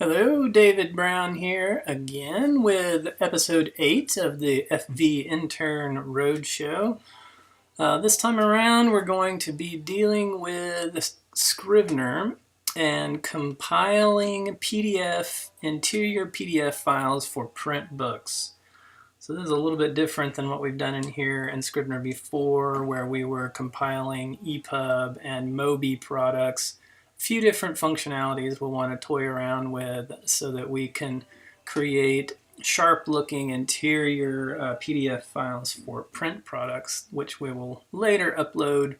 Hello, David Brown here again with episode 8 of the FV Intern Roadshow. This time around, we're going to be dealing with Scrivener and compiling interior PDF files for print books. So this is a little bit different than what we've done in here in Scrivener before, where we were compiling EPUB and Mobi products. A few different functionalities we'll want to toy around with so that we can create sharp-looking interior PDF files for print products, which we will later upload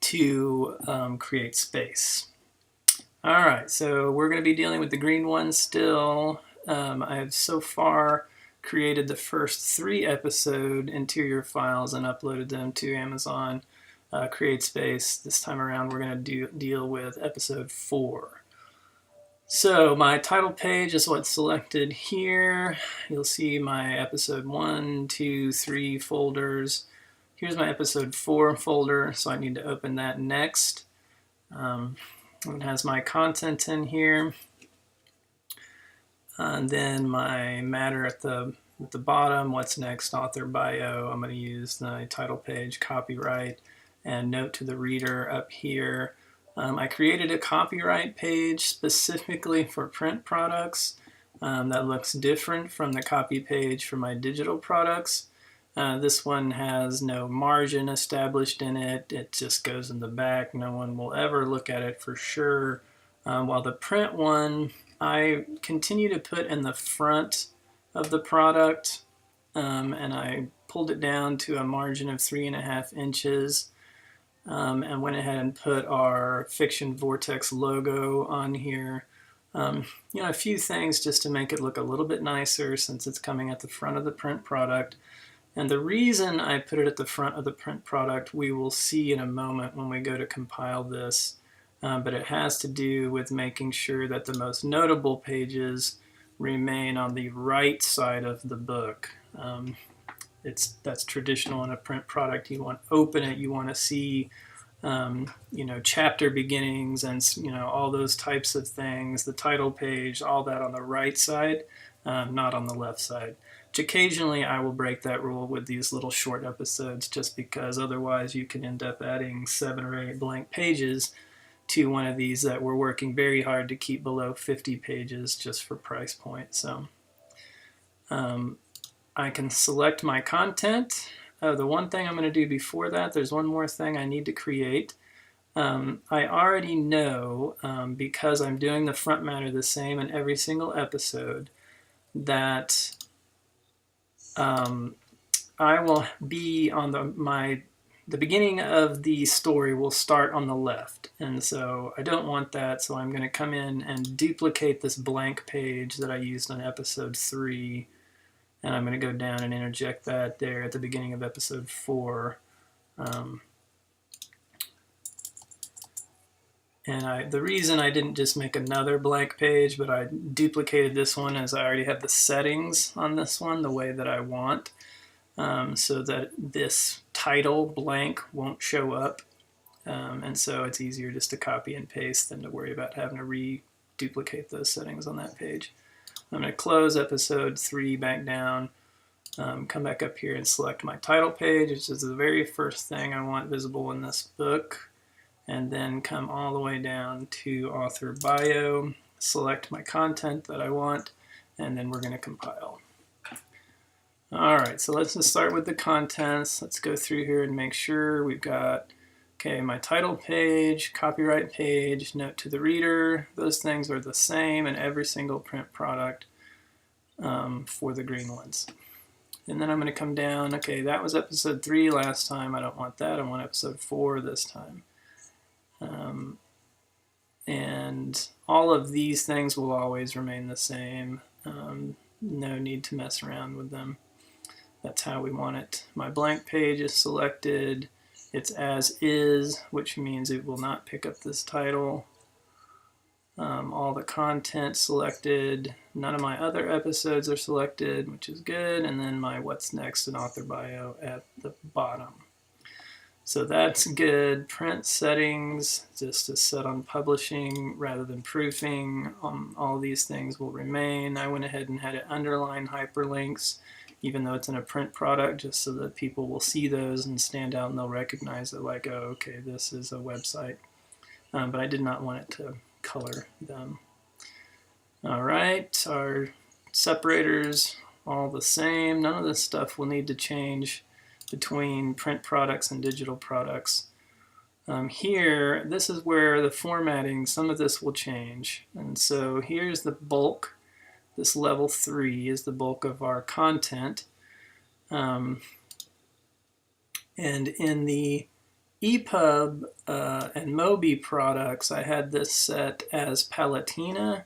to CreateSpace. All right, so we're going to be dealing with the green one still. I have so far created the first 3 episode interior files and uploaded them to Amazon CreateSpace. This time around we're going to deal with episode 4. So my title page is what's selected here. You'll see my episode 1, 2, 3 folders. Here's my episode 4 folder, so I need to open that next. It has my content in here. And then my matter at the bottom, what's next, author bio. I'm going to use the title page, copyright, and note to the reader up here. I created a copyright page specifically for print products that looks different from the copy page for my digital products. This one has no margin established in it. It just goes in the back. No one will ever look at it for sure. While the print one, I continue to put in the front of the product, and I pulled it down to a margin of 3.5 inches, and went ahead and put our Fiction Vortex logo on here. A few things just to make it look a little bit nicer since it's coming at the front of the print product. And the reason I put it at the front of the print product, we will see in a moment when we go to compile this. But it has to do with making sure that the most notable pages remain on the right side of the book. That's traditional in a print product. You want to open it, you want to see chapter beginnings and all those types of things, the title page, all that on the right side, not on the left side. Which occasionally I will break that rule with these little short episodes just because otherwise you can end up adding 7 or 8 blank pages to one of these that we're working very hard to keep below 50 pages just for price point. So I can select my content. The one thing I'm going to do before that, there's one more thing I need to create. I already know, because I'm doing the front matter the same in every single episode, that I will be on the beginning of the story will start on the left, and so I don't want that, so I'm going to come in and duplicate this blank page that I used on episode 3, and I'm going to go down and interject that there at the beginning of episode 4. The reason I didn't just make another blank page, but I duplicated this one as I already have the settings on this one the way that I want, so that this title blank won't show up. And so it's easier just to copy and paste than to worry about having to reduplicate those settings on that page. I'm going to close episode 3 back down, come back up here and select my title page, which is the very first thing I want visible in this book. And then come all the way down to author bio, select my content that I want, and then we're going to compile. All right, so let's just start with the contents. Let's go through here and make sure we've got, my title page, copyright page, note to the reader. Those things are the same in every single print product for the green ones. And then I'm going to come down, that was episode 3 last time. I don't want that. I want episode 4 this time. And all of these things will always remain the same. No need to mess around with them. That's how we want it. My blank page is selected. It's as is, which means it will not pick up this title. All the content selected. None of my other episodes are selected, which is good. And then my what's next and author bio at the bottom. So that's good. Print settings, just to set on publishing rather than proofing. All these things will remain. I went ahead and had it underline hyperlinks, even though it's in a print product, just so that people will see those and stand out and they'll recognize it like, oh, okay, this is a website. But I did not want it to color them. All right, our separators, all the same. None of this stuff will need to change between print products and digital products. Here, this is where the formatting, some of this will change. And so here's the bulk. This level 3 is the bulk of our content. And in the EPUB and Mobi products, I had this set as Palatina.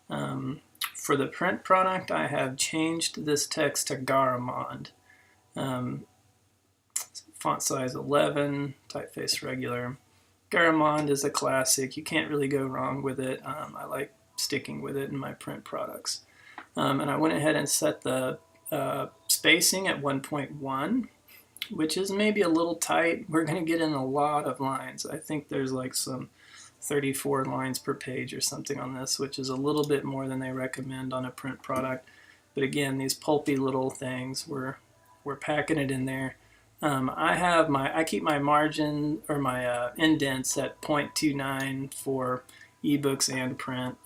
For the print product, I have changed this text to Garamond. Font size 11, typeface regular. Garamond is a classic. You can't really go wrong with it. I like sticking with it in my print products. And I went ahead and set the spacing at 1.1, which is maybe a little tight. We're going to get in a lot of lines. I think there's like some 34 lines per page or something on this, which is a little bit more than they recommend on a print product. But again, these pulpy little things, we're packing it in there. I keep my margin or my indents at 0.29 for ebooks and print.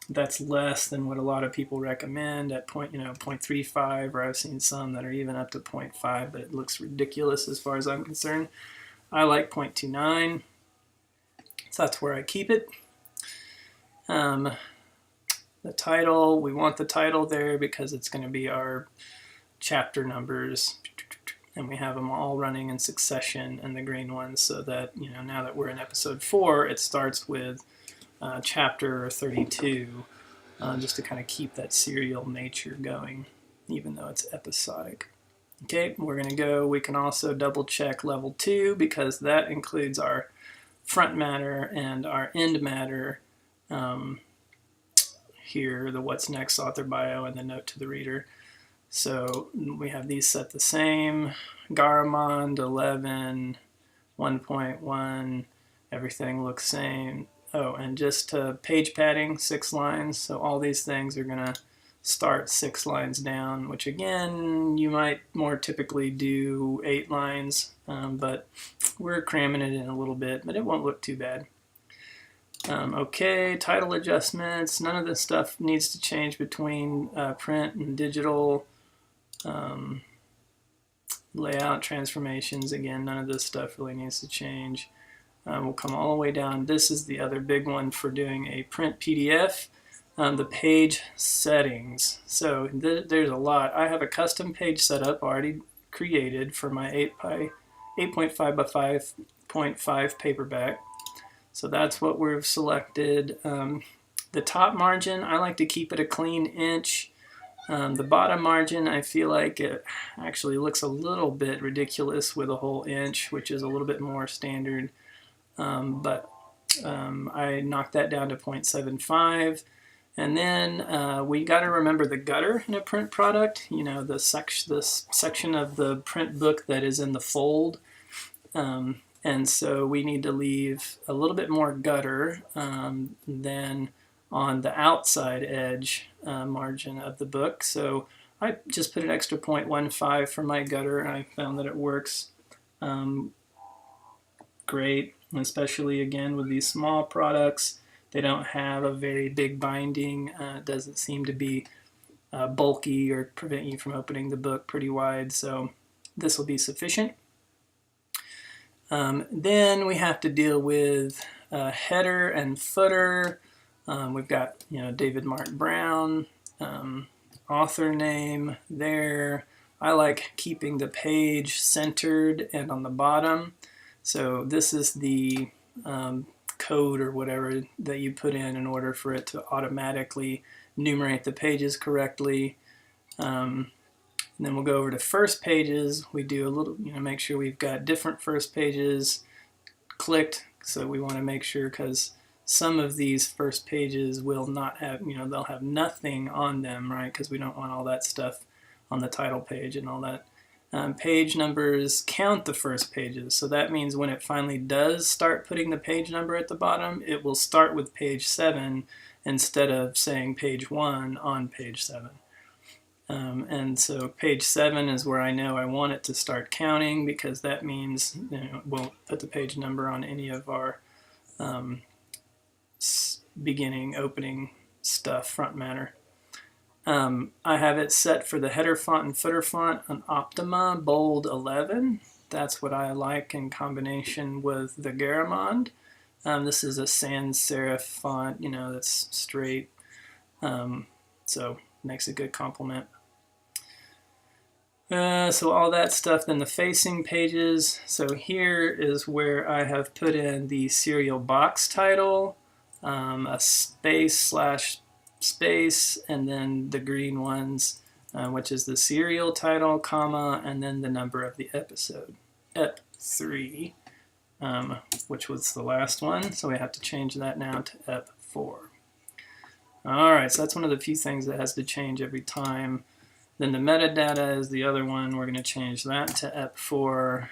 That's less than what a lot of people recommend at 0.35, or I've seen some that are even up to 0.5, but it looks ridiculous as far as I'm concerned. I like 0.29, so that's where I keep it. The title, we want the title there because it's going to be our chapter numbers, and we have them all running in succession in the green ones, so that now that we're in episode 4, it starts with chapter 32, just to kind of keep that serial nature going, even though it's episodic. Okay, we're going to go. We can also double check level 2 because that includes our front matter and our end matter. Here, the what's next, author bio, and the note to the reader. So we have these set the same. Garamond 11, 1.1, everything looks same. Oh, and just page padding, 6 lines. So all these things are going to start 6 lines down, which again, you might more typically do 8 lines, but we're cramming it in a little bit, but it won't look too bad. Okay, title adjustments. None of this stuff needs to change between print and digital. Layout transformations, again, none of this stuff really needs to change. We'll come all the way down. This is the other big one for doing a print PDF, the page settings. So there's a lot. I have a custom page setup already created for my 8.5 by 5.5 paperback. So that's what we've selected. The top margin, I like to keep it a clean inch. The bottom margin, I feel like it actually looks a little bit ridiculous with a whole inch, which is a little bit more standard. But I knocked that down to 0.75. And then we got to remember the gutter in a print product, the section of the print book that is in the fold. And so we need to leave a little bit more gutter than on the outside edge margin of the book. So I just put an extra 0.15 for my gutter, and I found that it works great, especially again with these small products. They don't have a very big binding. It doesn't seem to be bulky or prevent you from opening the book pretty wide, so this will be sufficient. Then we have to deal with header and footer. We've got David Mark Brown, author name there. I like keeping the page centered and on the bottom. So this is the code or whatever that you put in order for it to automatically numerate the pages correctly. And then we'll go over to first pages. We do a little, make sure we've got different first pages clicked. So we want to make sure, because some of these first pages will not have, they'll have nothing on them, right? Because we don't want all that stuff on the title page and all that. Page numbers count the first pages, so that means when it finally does start putting the page number at the bottom, it will start with page 7 instead of saying page 1 on page 7. And so page 7 is where I know I want it to start counting, because that means it won't put the page number on any of our beginning, opening stuff, front matter. I have it set for the header font and footer font on Optima Bold 11. That's what I like in combination with the Garamond. This is a sans serif font, that's straight, so makes a good complement. So all that stuff, then the facing pages. So here is where I have put in the serial box title, a space, and then the green ones, which is the serial title, comma, and then the number of the episode, Ep3, which was the last one, so we have to change that now to Ep4. Alright, so that's one of the few things that has to change every time. Then the metadata is the other one. We're going to change that to Ep4.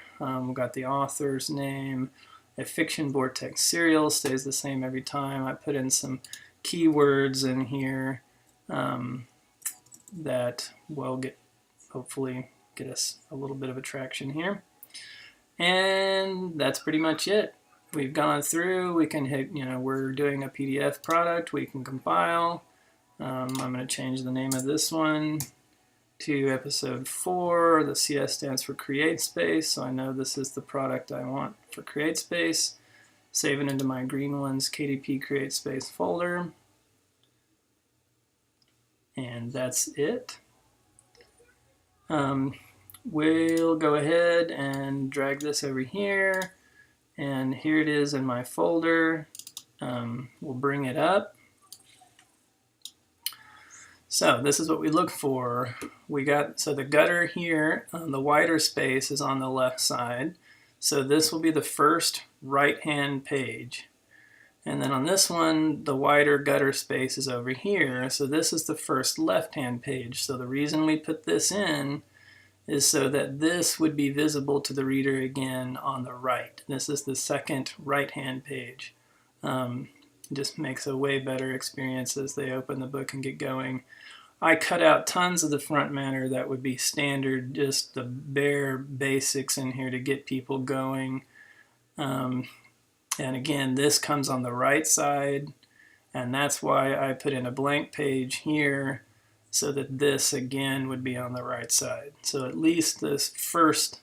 We've got the author's name. A fiction vortex serial stays the same every time. I put in some keywords in here that will hopefully get us a little bit of attraction here. And that's pretty much it. We've gone through, we can hit, we're doing a PDF product, we can compile. I'm going to change the name of this one to episode 4. The CS stands for Create Space, so I know this is the product I want for Create Space. Save it into my green ones KDP Create Space folder. And that's it. We'll go ahead and drag this over here, and here it is in my folder. We'll bring it up. So this is what we look for. So the gutter here on the wider space is on the left side. So this will be the first right-hand page. And then on this one, the wider gutter space is over here. So this is the first left-hand page. So the reason we put this in is so that this would be visible to the reader again on the right. This is the second right-hand page. Just makes a way better experience as they open the book and get going. I cut out tons of the front matter that would be standard, just the bare basics in here to get people going. And again, this comes on the right side, and that's why I put in a blank page here so that this again would be on the right side. So at least this first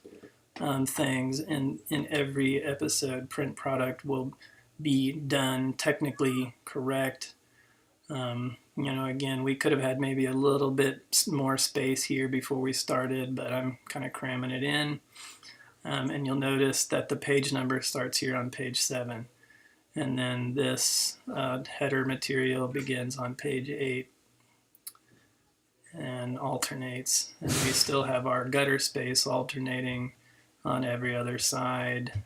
things in every episode print product will be done technically correct. Again, we could have had maybe a little bit more space here before we started, but I'm kind of cramming it in. And you'll notice that the page number starts here on page 7. And then this header material begins on page 8 and alternates. And we still have our gutter space alternating on every other side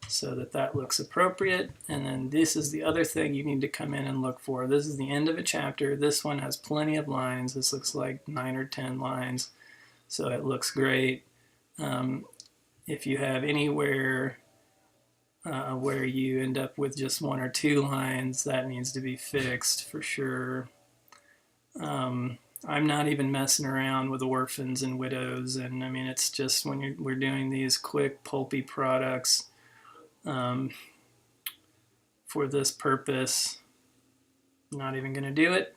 so that that looks appropriate. And then this is the other thing you need to come in and look for. This is the end of a chapter. This one has plenty of lines. This looks like 9 or 10 lines, so it looks great. If you have anywhere where you end up with just 1 or 2 lines, that needs to be fixed for sure. I'm not even messing around with orphans and widows, and I mean, it's just when we're doing these quick pulpy products for this purpose, I'm not even going to do it.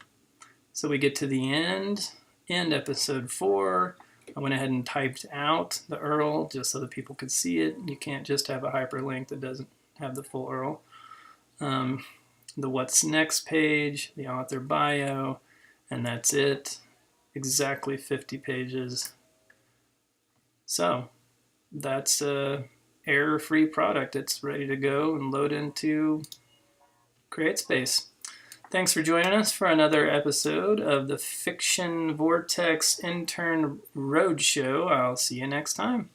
So we get to the end episode 4. I went ahead and typed out the URL just so that people could see it. You can't just have a hyperlink that doesn't have the full URL. The what's next page, the author bio, and that's it. Exactly 50 pages. So that's a error-free product. It's ready to go and load into CreateSpace. Thanks for joining us for another episode of the Fiction Vortex Intern Roadshow. I'll see you next time.